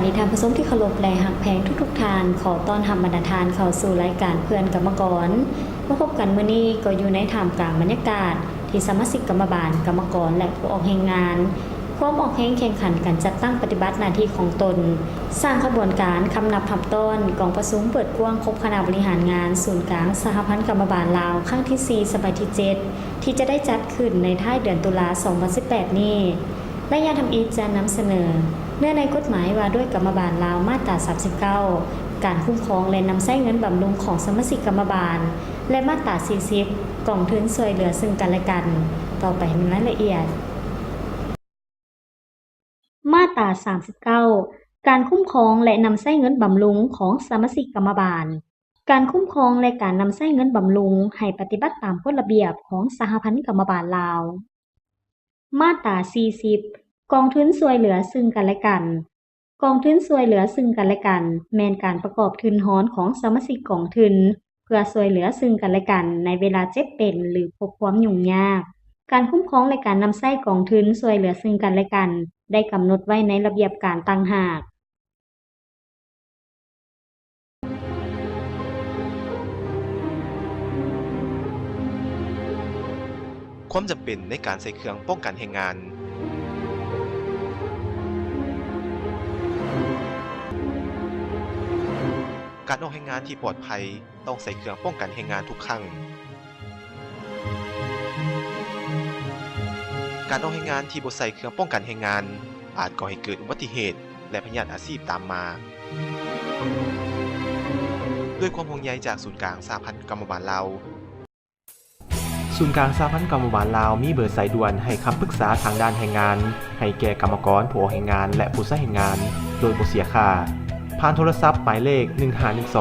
ดีท่านผู้ชมที่เคารพและหักแพงทุกๆทานขอต้อนรับบรรดาทานเข้าสู่รายการเพื่อนกรรมกรมาพบกันมื้อนี้ก็อยู่ในท่ามกลางบรรยากาศที่สมาชิกกรรมบาลกรรมกรและผู้ออกแรงงานพร้อมออกแข่งขันกันจัดตั้งปฏิบัติหน้าที่ของตนสร้างขบวนการคำนับทับต้นกองประชุมเปิดกว้างพบคณะบริหารงานศูนย์กลางสหพันธ์กรรมบาลลาวครั้งที่4สมัยที่7ที่จะได้จัดขึ้นในท้ายเดือนตุลาคม2018นี้และยาทำอีกจะนำเสนอเนื่องในกฎหมายว่าด้วยกรรมบาลลาวมาตรา39การคุ้มครองและนำใช้เงินบำรุงของสมาชิกกรรมบาลและมาตรา40กองทุนช่วยเหลือซึ่งกันและกันต่อไปในรายละเอียดมาตรา39การคุ้มครองและนำใช้เงินบำรุงของสมาชิกกรรมบาลการคุ้มครองและการนำใช้เงินบำรุงให้ปฏิบัติตามกฎระเบียบของสหพันธ์กรรมบาลลาวมาตรา40กองทุนช่วยเหลือซึ่งกันและกันกองทุนช่วยเหลือซึ่งกันและกันแม่นการประกอบทุนร้อนของสมาชิกกองทุนเพื่อช่วยเหลือซึ่งกันและกันในเวลาเจ็บเป็นหรือพบความยุ่งยากการคุ้มครองและการนำใช้กองทุนช่วยเหลือซึ่งกันและกันได้กำหนดไว้ในระเบียบการต่างหากความจำเป็นในการใช้เครื่องป้องกันแรงงาน การออกแรงงานที่ปลอดภัยต้องใส่เครื่องป้องกันแรงงานทุกครั้ง การออกแรงงานที่บ่ใส่เครื่องป้องกันแรงงานอาจก่อให้เกิดอุบัติเหตุและพยาธิอาชีพตามมาด้วยความห่วงใยจากศูนย์กลางสหพันธ์กรรมบาลลาวศูนย์กลางสหพันธ์กรรมบาลลาวมีเบอร์สายด่วนให้คำปรึกษาทางด้านแรงงานให้แก่กรรมกรผู้ออกแรงงานและผู้ใช้แรงงานโดยบ่เสียค่าผ่านโทรศัพท์หมายเลข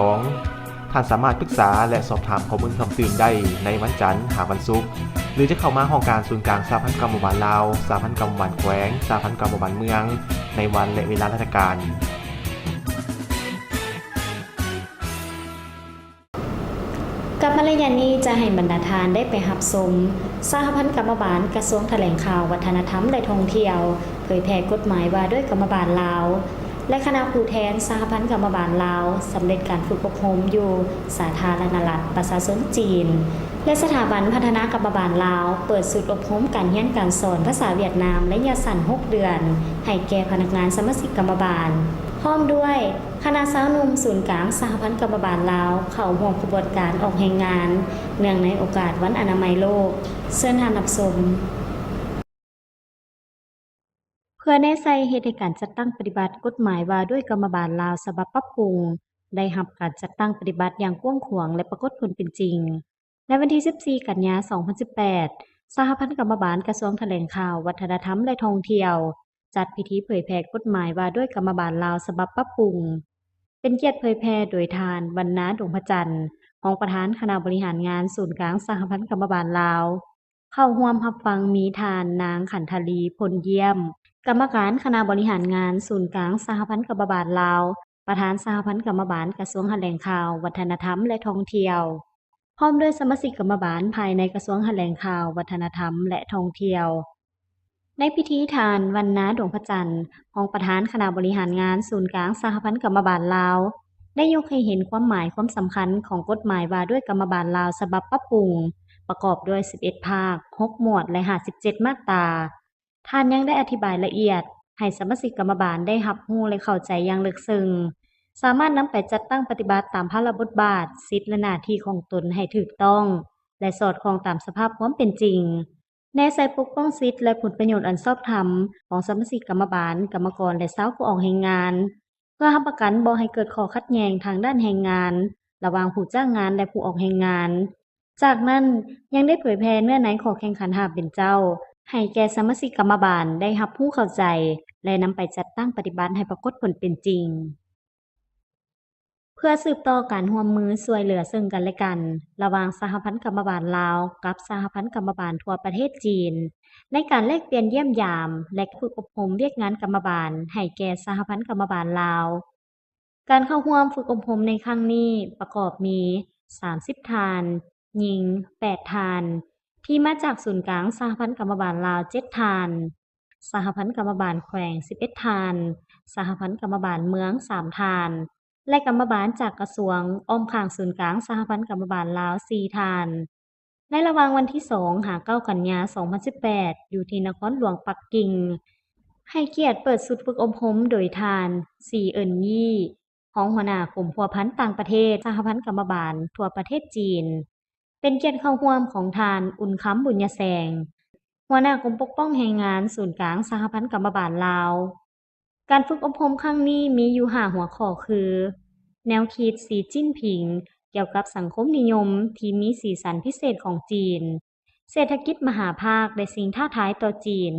1512ท่านสามารถปรึกษาและสอบถามข้อมูลเพิ่มเติมได้ในวันจันทร์หาวันศุกร์หรือจะเข้ามาห้องการศูนย์กลางสหพันธ์กรรมบาลลาวสหพันธ์กรรมบาลแขวงสหพันธ์กรรมบาลเมืองในวันและเวลาราชการกับมารยานี้จะให้บรรดาทานได้ไปรับชมสหพันธ์กรรมบาลกระทรวงแถลงข่าววัฒนธรรมและท่องเที่ยวเผยแพร่กฎหมายว่าด้วยกรรมบาลลาวและคณะผู้แทนสหพันธ์กรรมบาลลาวสำเร็จการฝึกอบรมอยู่สาธารณรัฐประชาชนจีนและสถาบันพัฒนากรรมบาลลาวเปิดศูนย์อบรมการเรียนการสอนภาษาเวียดนามระยะสั้น6 เดือนให้แก่พนักงานสมาชิกกรรมบาลพร้อมด้วยคณะสาวหนุ่มศูนย์กลางสหพันธ์กรรมบาลลาวเข้าร่วมขบวนการออกแรงงานเนื่องในโอกาสวันอนามัยโลกเชิญท่านรับชมเพื่อแน่ใจเหตุการจัดตั้งปฏิบัติกฎหมายว่าด้วยกรรมบาลลาวฉบับปรับปรุงได้รับการจัดตั้งปฏิบัติอย่างกว้างขวางและปรากฏผลเป็นจริงในวันที่14 กันยายน 2018สหพันธ์กรรมบาลกระทรวงแถลงข่าววัฒนธรรมและท่องเที่ยวจัดพิธีเผยแพร่กฎหมายว่าด้วยกรรมบาลลาวฉบับปรับปรุงเป็นเกียรติเผยแพร่โดยทานวรรณาดวงพระจันทร์รองประธานคณะบริหารงานศูนย์กลางสหพันธ์กรรมบาลลาวเข้าร่วมรับฟังมีทานนางขันธลีพลเยี่ยมกรรมการคณะบริหารงานศูนย์กลางสหพันธ์กรรมบาลลาวประธานสหพันธ์กรรมบาลกระทรวงแถลงข่าววัฒนธรรมและท่องเที่ยวพร้อมด้วยสมาชิกกรรมบาลภายในกระทรวงแถลงข่าววัฒนธรรมและท่องเที่ยวในพิธีทานวรรณาดวงพระจันทร์รองประธานคณะบริหารงานศูนย์กลางสหพันธ์กรรมบาลลาวได้ยกให้เห็นความหมายความสำคัญของกฎหมายว่าด้วยกรรมบาลลาวฉบับปรับปรุงประกอบด้วย11ภาค6หมวดและ57มาตราท่านยังได้อธิบายละเอียดให้สมาชิกกรรมบาลได้รับรู้และเข้าใจอย่างลึกซึ้งสามารถนำไปจัดตั้งปฏิบัติตามภาระบทบาทสิทธิและหน้าที่ของตนให้ถูกต้องและสอดคล้องตามสภาพความเป็นจริงแนวใส่ปกป้องสิทธิและผลประโยชน์อันชอบธรรมของสมาชิกกรรมบาลกรรมกรและชาวผู้ออกแรงงานเพื่อรับประกันบ่ให้เกิดข้อขัดแย้งทางด้านแรงงานระหว่างผู้จ้างงานและผู้ออกแรงงานจากนั้นยังได้เผยแพร่เนื้อในข้อแข่งขันหาเป็นเจ้าให้แก่สมาชิกกรรมบาลได้รับรู้เข้าใจและนำไปจัดตั้งปฏิบัติให้ปรากฏผลเป็นจริงเพื่อสืบต่อการร่วมมือช่วยเหลือซึ่งกันและกันระหว่างสหพันธ์กรรมบาลลาวกับสหพันธ์กรรมบาลทั่วประเทศจีนในการแลกเปลี่ยนเยี่ยมยามและฝึกอบรมเวียกงานกรรมบาลให้แก่สหพันธ์กรรมบาลลาวการเข้าร่วมฝึกอบรมในครั้งนี้ประกอบมี30ทานหญิง8ทานที่มาจากศูนย์กลางสหพันธ์กรรมบาลลาว7ทาน สหพันธ์กรรมบาลแขวง11ทานสหพันธ์กรรมบาลเมือง3ทานและกรรมบาลจากกระทรวงอ้อมข้างศูนย์กลางสหพันธ์กรรมบาลลาว4ทานในระหว่างวันที่2หา9กันยายน2018อยู่ที่นครหลวงปักกิ่งให้เกียรติเปิดสุดฝึกอบรมโดยทานซีเอิ้นยี่รองหัวหน้ากรมพัวพันธ์ต่างประเทศสหพันธ์กรรมบาลทั่วประเทศจีนเป็นเกียรติเข้าร่วมของทานอุ่นคำบุญยแสงหัวหน้ากรมปกป้องแรงงานศูนย์กลางสหพันธ์กรรมบาลลาวการฝึกอบรมครั้งนี้มีอยู่5หัวข้อคือแนวคิดสีจิ้นผิงเกี่ยวกับสังคมนิยมที่มีสีสันพิเศษของจีนเศรษฐกิจมหาภาคและสิ่งท้าทายต่อจีน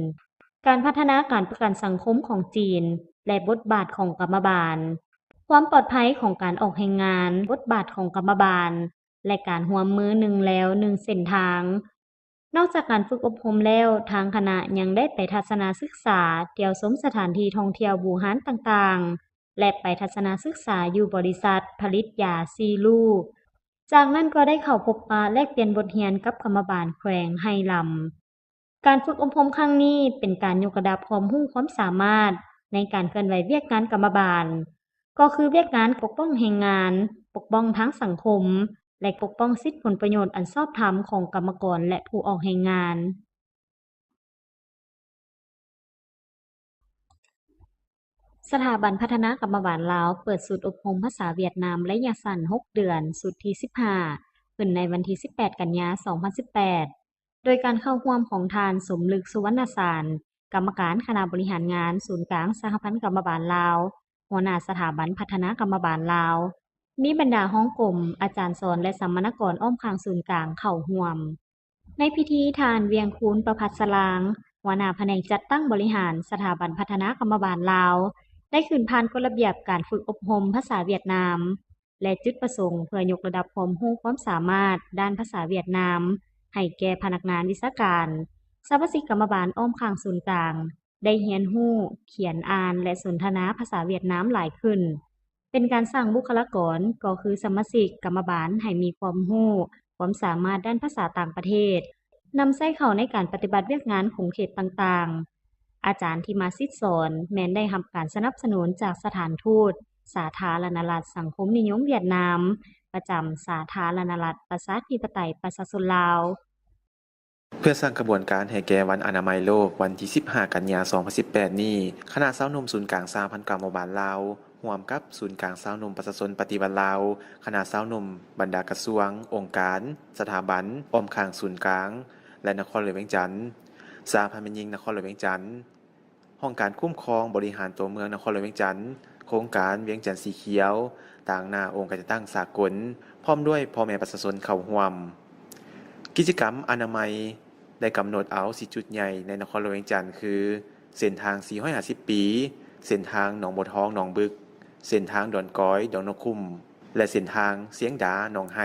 การพัฒนาการประกันสังคมของจีนและบทบาทของกรรมบาลความปลอดภัยของการออกแรงงานบทบาทของกรรมบาลและการร่วมมือหนึ่งแล้วหนึ่งเส้นทางนอกจากการฝึกอบรมแล้วทางคณะยังได้ไปทัศนศึกษาเที่ยวชมสถานที่ท่องเที่ยวบูฮานต่างๆและไปทัศนศึกษาอยู่บริษัทผลิตยาซีลูกจากนั้นก็ได้เข้าพบปะแลกเปลี่ยนบทเรียนกับกรรมบาลแขวงไฮลำการฝึกอบรมครั้งนี้เป็นการยกระดับความรู้ความสามารถในการเคลื่อนไหวเวียกงานกรรมบาลก็คือเวียกงานปกป้องแรงงานปกป้องทั้งสังคมและปกป้องสิทธิผลประโยชน์อันชอบธรรมของกรรมกรและผู้ออกแรงงานสถาบันพัฒนากรรมบาลลาวเปิดศูนย์อบรมภาษาเวียดนามระยะสั้น6 เดือนสุดที่15ขึ้นในวันที่18กันยายน2018โดยการเข้าร่วมของทานสมลึกสุวรรณสารกรรมการคณะบริหารงานศูนย์กลางสหพันธ์กรรมบาลลาวหัวหน้าสถาบันพัฒนากรรมบาลลาวมีบรรดาห้องกลมอาจารย์สอนและสัมมนกรอ้อมข้างศูนย์กลางเข้าร่วมในพิธีทานเวียงคูนประภัสสลางหัวหน้าแผนกจัดตั้งบริหารสถาบันพัฒนากรรมบาลลาวได้ขึ้นผ่านกฎระเบียบการฝึกอบรมภาษาเวียดนามและจุดประสงค์เพื่อยกระดับความรู้ความสามารถด้านภาษาเวียดนามให้แก่พนักงานวิชาการสมาชิกกรรมบาลอ้อมข้างศูนย์กลางได้เรียนรู้เขียนอ่านและสนทนาภาษาเวียดนามหลายขึ้นเป็นการสร้างบุคลากรก็คือสมาชิกกรรมบาลให้มีความรู้ความสามารถด้านภาษาต่างประเทศนำใช้เข้าในการปฏิบัติเวียกงานของเขตต่างๆอาจารย์ที่มาซิดสอนแม้นได้รับการสนับสนุนจากสถานทูตสาธารณรัฐสังคมนิยมเวียดนามประจำสาธารณรัฐประชาธิปไตยประชาชนลาวเพื่อสร้างกระบวนการให้แก่วันอนามัยโลกวันที่15กันยายน2018นี้คณะสาวหนุ่มศูนย์กลางสหพันธ์กรรมบาลลาวร่วมกับศูนย์กลางสาวหนุ่มประชาชนปฏิบัติลาวคณะสาวหนุ่มบรรดากระทรวงองค์การสถาบันอ้อมข้างศูนย์กลางและนครหลวงเวียงจันทน์สหพันธ์แม่หญิงนครหลวงเวียงจันทน์ห้องการคุ้มครองบริหารตัวเมืองนครหลวงเวียงจันทน์โครงการเวียงจันทน์สีเขียวต่างหน้าองค์การจัดตั้งสากลพร้อมด้วยพ่อแม่ประชาชนเข้าร่วมกิจกรรมอนามัยได้กำหนดเอา4จุดใหญ่ในนครหลวงเวียงจันทน์คือเส้นทาง450ปีเส้นทางหนองบัวทองหนองบึกเส้นทางดอนก้อยดอนนกคุ้มและเส้นทางเสียงดาหนองไฮ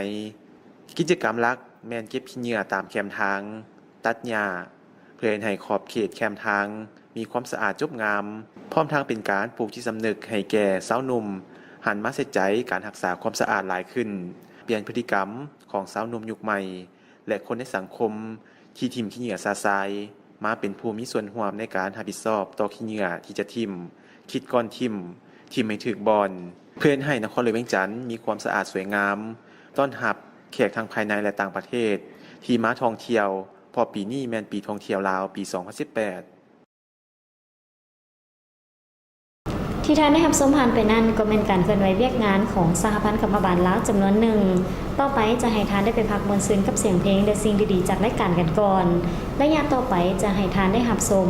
กิจกรรมหลักแม่นเก็บขี้เหงื่อตามแคมทางตัดหญ้าเพื่อให้ขอบเขตแคมทางมีความสะอาดจบงามพร้อมทางเป็นการปลูกจิตสำนึกให้แก่สาวหนุ่มหันมาใส่ใจการรักษาความสะอาดหลายขึ้นเปลี่ยนพฤติกรรมของสาวหนุ่มยุคใหม่และคนในสังคมที่ทิ่มขี้เหงื่อซาซายมาเป็นผู้มีส่วนร่วมในการรับผิดชอบต่อขี้เหงื่อที่จะทิ่มคิดก่อนทิ่มให้ถึกบอนเพื่อให้นครหลวงเวียงจันทน์มีความสะอาดสวยงามต้อนรับแขกทางภายในและต่างประเทศที่มาท่องเที่ยวพอปีนี้แม่นปีท่องเที่ยวลาวปี2018ที่ท่านได้รับชมผ่านไปนั่นก็เป็นการเคลื่อนไหวเวียกงานของสหพันธ์กรรมบาลลาวจำนวนหนึ่งต่อไปจะให้ทานได้ไปพักมวลซืนกับเสียงเพลงและสิ่งดีๆจากรายการกันก่อนระยะต่อไปจะให้ทานได้รับชม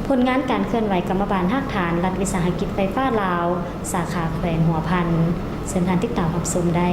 ผลงานการเคลื่อนไหวกรรมบาลภาคฐานรัฐวิสาหกิจไฟฟ้าลาวสาขาแขวงหัวพันเชิญท่านติดตามรับชมได้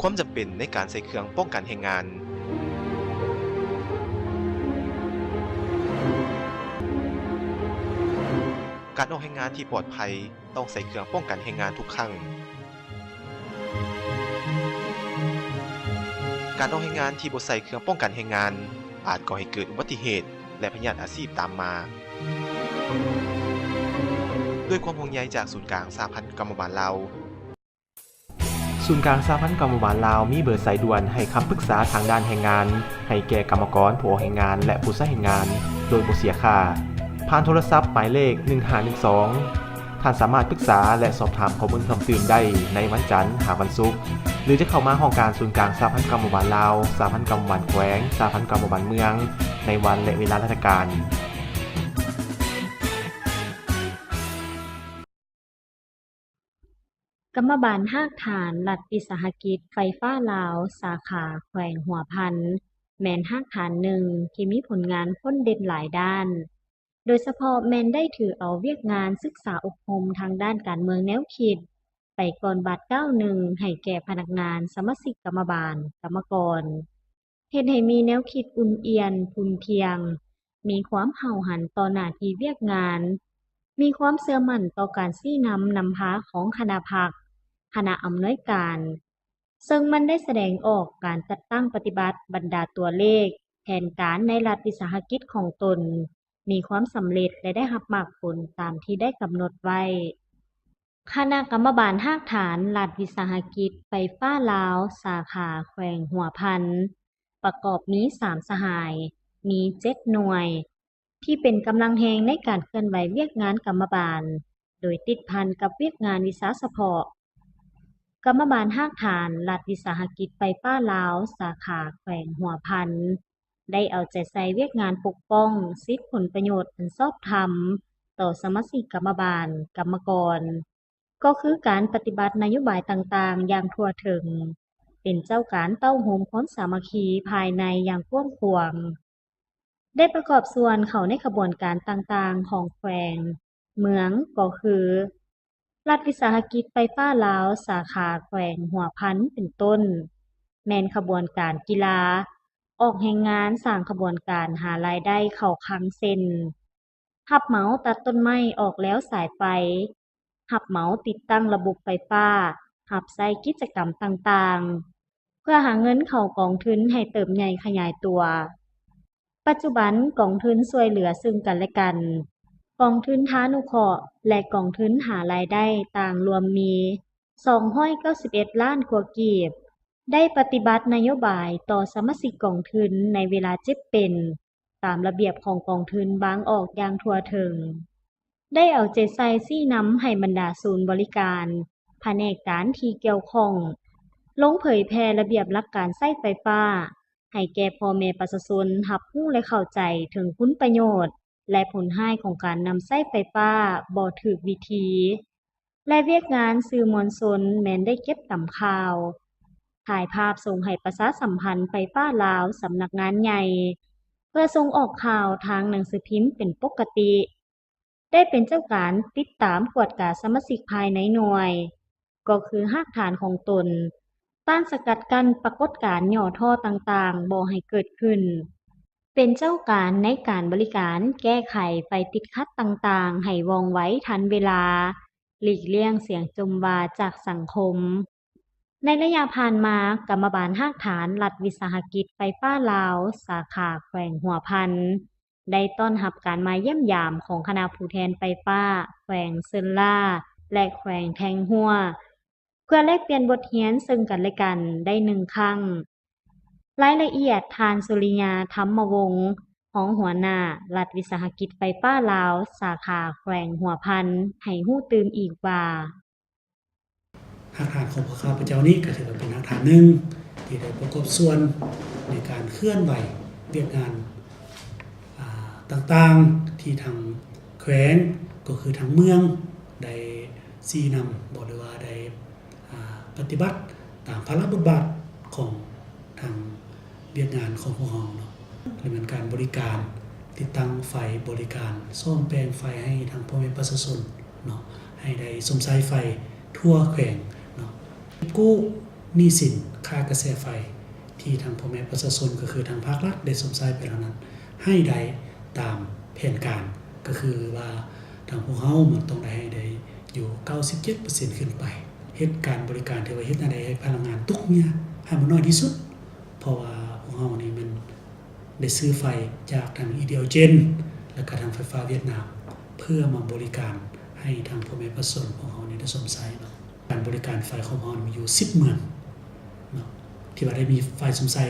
ความจำเป็นในการใส่เครื่องป้องกันแรงงานการออกแรงงานที่ปลอดภัยต้องใส่เครื่องป้องกันแรงงานทุกครั้งการออกแรงงานที่บ่ใส่เครื่องป้องกันแรงงานอาจก่อให้เกิดอุบัติเหตุและพยาธิอาชีพตามมาด้วยความห่วงใยจากศูนย์กลางสหพันธ์กรรมบาลลาวศูนย์กลางสหพันธ์กรรมบาลลาวมีเบอร์สายด่วนให้คำปรึกษาทางด้านแรงงานให้แก่กรรมกรผู้ออกแรงงานและผู้ใช้แรงงานโดยบ่เสียค่าผ่านโทรศัพท์หมายเลข1512ท่านสามารถปรึกษาและสอบถามข้อมูลเพิ่มเติมได้ในวันจันทร์หาวันศุกร์หรือจะเข้ามาห้องการศูนย์กลางสหพันธ์กรรมบาลลาวสหพันธ์กรรมบาลแขวงสหพันธ์กรรมบาลเมืองในวันและเวลาราชการกรรมบาลฮากฐานรัฐวิสาหกิจไฟฟ้าลาวสาขาแขวงหัวพันแม่นฮากฐานหนึ่งที่มีผลงานพ้นเด่นหลายด้านโดยเฉพาะแม่นได้ถือเอาเวียกงานศึกษาอบรมทางด้านการเมืองแนวคิดไปก่อนบัด91ให้แก่พนักงานสมาชิกกรรมบาลกรรมกรเฮ็ดให้มีแนวคิดอุ่นเอียนทุนเพียงมีความเห่าหันต่อหน้าที่เวียกงานมีความเชื่อมั่นต่อการชี้นำพาของคณะพรรคคณะอำนวยการซึ่งมันได้แสดงออกการจัดตั้งปฏิบัติบรรดาตัวเลขแผนการในรัฐวิสาหกิจของตนมีความสำเร็จและได้รับมรรคผลตามที่ได้กำหนดไว้คณะกรรมบาลฮากฐานรัฐวิสาหกิจไฟฟ้าลาวสาขาแขวงหัวพันประกอบมี3สหายมี7หน่วยที่เป็นกำลังแรงในการเคลื่อนไหวเวียกงานกรรมบาลโดยติดพันกับเวียกงานวิสาเฉพาะกรรมบาลฮากฐานรัฐวิสาหกิจไฟฟ้าลาวสาขาแขวงหัวพันได้เอาใจใส่เวียกงานปกป้องสิทธิผลประโยชน์อันชอบธรรมต่อสมาชิกกรรมบาลกรรมกรก็คือการปฏิบัตินโยบายต่างๆอย่างทั่วถึงเป็นเจ้าการเต้าโฮมพ้นสามัคคีภายในอย่างกว้างขวางได้ประกอบส่วนเข้าในขบวนการต่างๆของแขวงเมืองก็คือรัฐวิสาหกิจไฟฟ้าลาวสาขาแขวงหัวพันเป็นต้นแม่นขบวนการกีฬาออกแรงงานสร้างขบวนการหารายได้เข้าคลังเซ็นรับเหมาตัดต้นไม้ออกแล้วสายไฟรับเหมาติดตั้งระบบไฟฟ้ารับใช้กิจกรรมต่างๆเพื่อหาเงินเข้ากองทุนให้เติบใหญ่ขยายตัวปัจจุบันกองทุนช่วยเหลือซึ่งกันและกันกองทุนทานุเคราะห์และกองทุนหารายได้ต่างรวมมี291ล้านกว่ากีบได้ปฏิบัตินโยบายต่อสมาชิกกองทุนในเวลาเจ็บเป็นตามระเบียบของกองทุนบางออกอย่างทั่วถึงได้เอาใจใส่ชี้นำให้บรรดาศูนย์บริการแผนกการที่เกี่ยวข้องลงเผยแพร่ระเบียบหลักการใช้ไฟฟ้าให้แก่พ่อแม่ประชาชนรับรู้และเข้าใจถึงคุณประโยชน์และผลร้ายของการนำใช้ไฟฟ้าบ่ถูกวิธีและเวียกงานสื่อมวลชนแม้นได้เก็บตำข่าวถ่ายภาพส่งให้ประชาสัมพันธ์ไฟฟ้าลาวสำนักงานใหญ่เพื่อส่งออกข่าวทางหนังสือพิมพ์เป็นปกติได้เป็นเจ้าการติดตามกวดกาสมาชิกภายในหน่วยก็คือรากฐานของตนต้านสกัดกั้นปรากฏการณ์ย่อท่อต่างๆบ่ให้เกิดขึ้นเป็นเจ้าการในการบริการแก้ไขไฟติดขัดต่างๆให้ว่องไวทันเวลาหลีกเลี่ยงเสียงจมวาจากสังคมในระยะผ่านมากรรมบาลฮากฐานรัฐวิสาหกิจไฟฟ้าลาวสาขาแขวงหัวพันได้ต้อนรับการมาเยี่ยมยามของคณะผู้แทนไฟฟ้าแขวงเซินล่าและแขวงแทงหัวเพื่อแลกเปลี่ยนบทเรียนซึ่งกันและกันได้1ครั้งรายละเอียดทานสุริยาธรรมวงศ์รองหัวหน้ารัฐวิสาหกิจไฟฟ้าลาวสาขาแขวงหัวพันให้รู้ตื่นอีกว่าหากฐานของพวกข้าพเจ้านี้ก็ถือว่าเป็นหากฐานหนึ่งที่ได้ประกอบส่วนในการเคลื่อนไหวเวียกงานต่างๆที่ทางแขวงก็คือทางเมืองได้ชี้นำบอกเลยว่าได้ปฏิบัติตามภาระบทบาทของทางเวียกงานของพวกเราเนาะดำเนินการบริการติดตั้งไฟบริการซ่อมแปลงไฟให้ทางพ่อแม่ประชาชนเนาะให้ได้สมใช้ไฟทั่วแขวงเนาะกู้ หนี้สินค่ากระแสไฟที่ทางพ่อแม่ประชาชนก็คือทางภาครัฐได้สมทรายไปแล้วนั้นให้ได้ตามแผนการก็คือว่าทางพวกเฮามันต้องได้อยู่ 97% ขึ้นไปเฮ็ดการบริการที่ว่าเฮ็ดอะไรให้พลังงานตกเนี่ยให้มันน้อยที่สุดเพราะว่าพวกเฮานี่มันได้ซื้อไฟจากทางอีเดียเจนและก็ทางไฟฟ้าเวียดนามเพื่อมาบริการให้ทางพ่อแม่ประชาชนของเฮานี่ได้สมทรายเนาะการบริการไฟของเฮามีอยู่10เมืองเนาะที่ว่าได้มีไฟสมทราย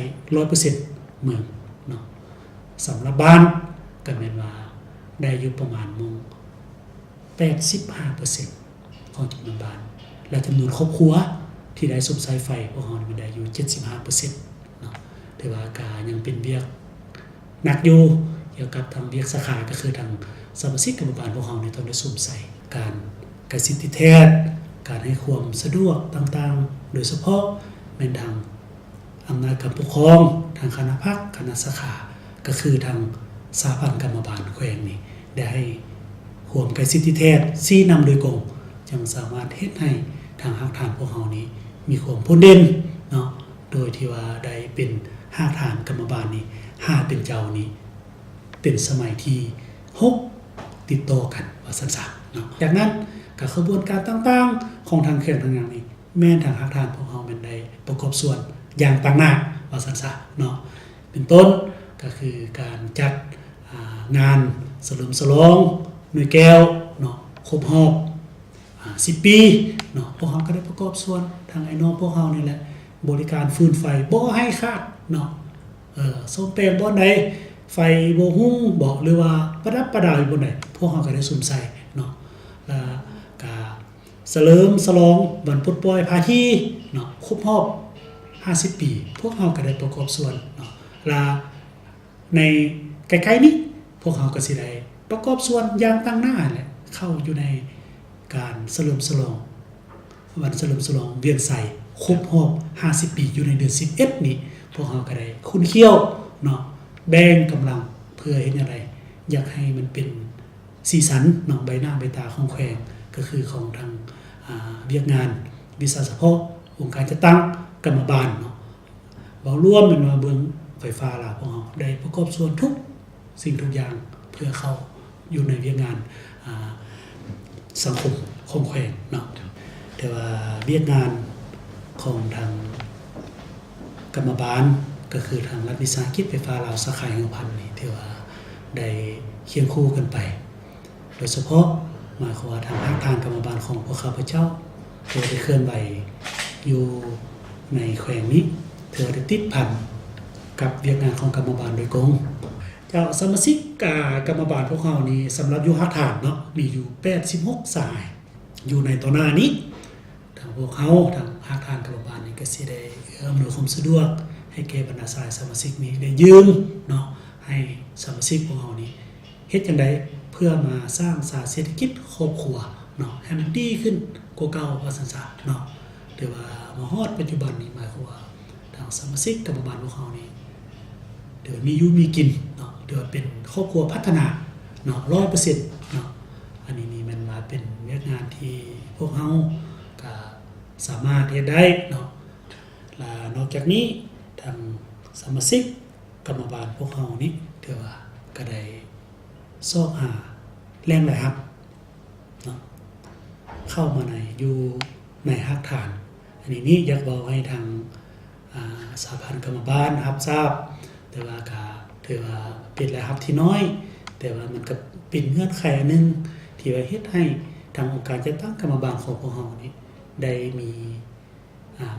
100% เมืองเนาะสำหรับบ้านก็แม่นว่าได้อยู่ประมาณมง85% ของจำนวนบ้านและจำนวนครอบครัวที่ได้สมทรายไฟพวกเรามันได้อยู่ 75% เนาะแต่ว่าก็ยังเป็นเวียกหนักอยู่เกี่ยวกับทางเวียกสาขาก็คือทางสมาชิกกรรมการพวกเราในต้องได้สมทรายการกสิทธิแทนการให้ความสะดวกต่างๆโดยเฉพาะแม่นทางอำนาจการปกครองทางคณะภาคคณะสาขาก็คือทางสหพันธ์กรรมบาลแขวงนี่ได้ให้ความกสิทธิแทนชี้นำโดยกงจึงสามารถเฮ็ดให้ทางหากฐานพวกเรานี้มีความพ้นเด่นเนาะโดยที่ว่าได้เป็นหากฐานกรรมบาลนี้5เป็นเจ้านี้เป็นสมัยที่6ติดต่อกันว่าซั่นๆเนาะจากนั้นก็กระบวนการต่างๆของทางแขวงทางอย่างนี้แม่นทางหากฐานพวกเรามันได้ประกอบส่วนอย่างต่างหน้าว่าซั่นๆเนาะเป็นต้นก็คือการจัดงานเฉลิมฉลองหน่วยแก้วเนาะครบรอบ10 ปีเนาะพวกเราก็ได้ประกอบส่วนทางไอ้น้องพวกเรานี่แหละบริการฟืนไฟบ่ให้ขาดเนาะส้มเปมบ่ไหนไฟบ่หุ้งบ่หรือว่าประดับประดาอยู่บ่ไหนพวกเราก็ได้สวมใส่เนาะแล้วก็เฉลิมฉลองวันปลดปล่อยภาคีเนาะครบรอบ50 ปีพวกเราก็ได้ประกอบส่วนเนาะและในใกล้ๆนี้พวกเขาก็สิได้ประกอบส่วนอย่างตั้งหน้าแหละเข้าอยู่ในการเฉลิมฉลองวันเฉลิมฉลองเวียนใส่ครบรอบ50 ปีอยู่ในเดือน11นี้พวกเขาก็ได้คุ้นเคี้ยวเนาะแบ่งกำลังเพื่อเฮ็ดจังไดอยากให้มันเป็นสีสันเนาะใบหน้าใบตาของแขวงก็คือของทางเวียกงานวิสาหเฉพาะองค์การจัดตั้งกรรมบาลเนาะเว้าร่วมเป็นว่าเบื้องไฟฟ้าลาวพวกเราได้ประกอบส่วนทุกสิ่งทุกอย่างเพื่อเข้าอยู่ในเวียกงานสังคมของแขวงเนาะแต่ว่าเวียกงานของทางกรรมบาลก็คือทางรัฐวิสาหกิจไฟฟ้าลาวสาขาแห่งพันธ์นี่ที่ว่าได้เคียงคู่กันไปโดยเฉพาะหมายความว่าทางภาคทางกรรมบาลของพวกข้าพเจ้าที่ได้เคลื่อนไหวอยู่ในแขวงนี้ถือได้ติดพันกับเวียกงานของกรรมบาลโดยตรงเจ้าสมาชิกกรรมบาลพวกเขานี่สำหรับอยู่หากฐานเนาะมีอยู่86สายอยู่ในตัวหน้านี้ทางพวกเขาทางหากฐานกรรมบาลนี่ก็สิได้อำนวยความสะดวกให้แก่บรรดาสายสมาชิกนี้ได้ยืมเนาะให้สมาชิกพวกเขานี่เฮ็ดจังไดเพื่อมาสร้างสาเศรษฐกิจครอบครัวเนาะให้มันดีขึ้นกว่าเก่าว่าซั่นๆเนาะแต่ว่ามาฮอดปัจจุบันนี้หมายความว่าทางสมาชิกกรรมบาลพวกเขานี่เดี๋ยวมีอยู่มีกินเนาะเดี๋ยวเป็นครอบครัวพัฒนาเนาะ 100% เนาะอันนี้นี่มันมาเป็นเวียกงานที่พวกเฮาก็สามารถเฮ็ดได้เนาะและนอกจากนี้ทางสมาชิกกรรมบาลพวกเฮานี่ถือว่าก็ได้ซอกหาแรงไหลครับเนาะเข้ามาอยู่ในหากฐานอันนี้อยากบอกให้ทางสหพันธ์กรรมบาลรับทราบแต่ว่าก็ถือว่าเป็นรายรับที่น้อยแต่ว่ามันก็เป็นเงื่อนไขนึงที่ว่าเฮ็ดให้ทางองค์การจัดตั้งกรรมบาลของพวกเฮานี่ได้มี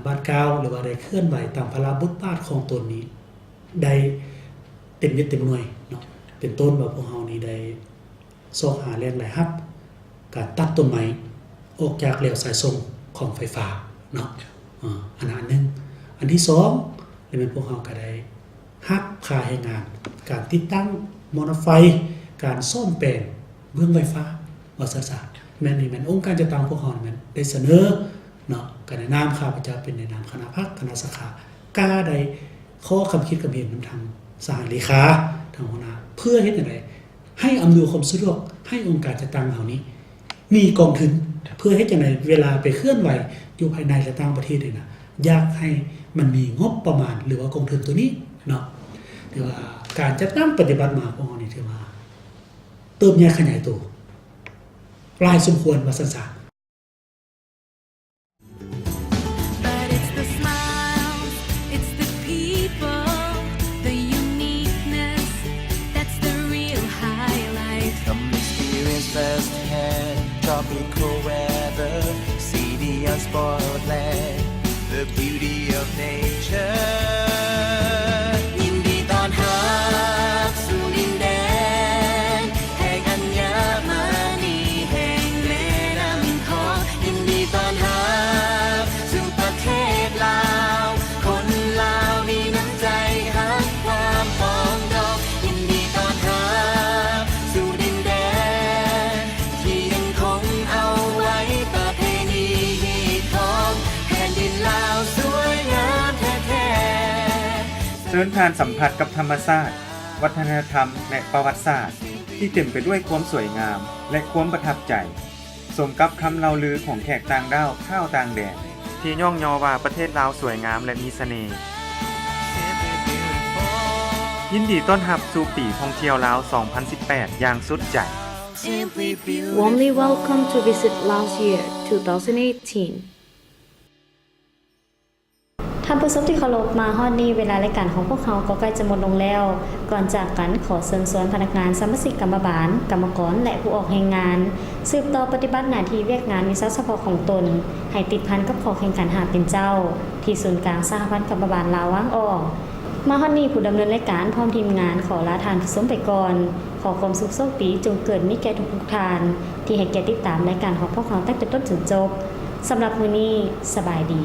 บาทกาวหรือว่าได้เคลื่อนไหวตามพระราชบทบาทของตนนี้ได้เต็มเม็ดเต็มหน่วยเนาะเป็นต้นว่าพวกเฮานี่ได้ซอกหาแรงไหลรับการตัดต้นไม้ออกจากเหลวสายส่งของไฟฟ้าเนาะอันนั้นนึงอันที่2นี่เป็นพวกเฮาก็ได้หักค่าแรงงานการติดตั้งมอเตอร์ไฟการซ่อมแปลงเบื้องไฟฟ้าว่าซั่นๆแม่นนี่แม่นองค์การจัดตั้งพวกเฮานี่แม่นได้เสนอเนาะก็ในนามข้าพเจ้าเป็นในนามคณะภาคคณะสาขากล้าได้ข้อคำคิดกับเห็นนำทางสหเลขาทางหัวหน้าเพื่อเฮ็ดจังได๋ให้อำนวยความสะดวกให้องค์การจัดตั้งเหล่านี้มีกองทุนเพื่อเฮ็ดจังได๋เวลาไปเคลื่อนไหวอยู่ภายในและต่างประเทศนี่นะ อยากให้มันมีงบประมาณหรือว่ากองทุนตัวนี้เนาะถือว่าการจัดตั้งปฏิบัติมาของเรานี่ถือว่าเติมใหญ่ขยายตัวหลายสมควรว่าซั่นซะ But it's the smiles, it's the people, the uniqueness, that's the real highlight. Come experience firsthand tropical weather, see the unspoiled land, the beauty of nature. ยินดีต้อนรับสู่ดินแดนแห่งอัญมณีแห่งแม่น้ำคองยินดีต้อนรับสู่ประเทศลาวคนลาวมีน้ำใจรักความปองดองยินดีต้อนรับสู่ดินแดนที่ยังคงเอาไว้ประเพณีของแผ่นดินลาวสวยงามแท้ๆ เชิญทานสัมผัสกับธรรมชาติวัฒนธรรมและประวัติศาสตร์ที่เต็มไปด้วยความสวยงามและความประทับใจสมกับคำเล่าลือของแขกต่างด้าวข้าวต่างแดนที่ย่องยอว่าประเทศลาวสวยงามและมีเสน่ห์ยินดีต้อนรับสู่ปีท่องเที่ยวลาว 2018 อย่างสุดใจ Warmly welcome to visit Laos Year 2018. ท่านผู้ชมที่เคารพมาฮอดนี้เวลารายการของพวกเขาก็ใกล้จะหมดลงแล้ว ก่อนจากกันขอเชิญชวนพนักงานสมาชิกกรรมบาลกรรมกรและผู้ออกแรงงาน สืบต่อปฏิบัติหน้าที่เวียกงานวิชาเฉพาะของตน ให้ติดพันกับขอแข่งขันหาเป็นเจ้า ที่ศูนย์กลางสหพันธ์กรรมบาลลาวว้างออกมาฮอดนี้ผู้ดำเนินรายการพร้อมทีมงานขอลาทานผู้ชมไปก่อน ขอความสุขโชคดีจงเกิดมีแก่ทุกๆท่าน ที่ให้แก่ติดตามรายการของพวกเขาตั้งแต่ต้นถึงจบสำหรับมื้อนี้สบายดี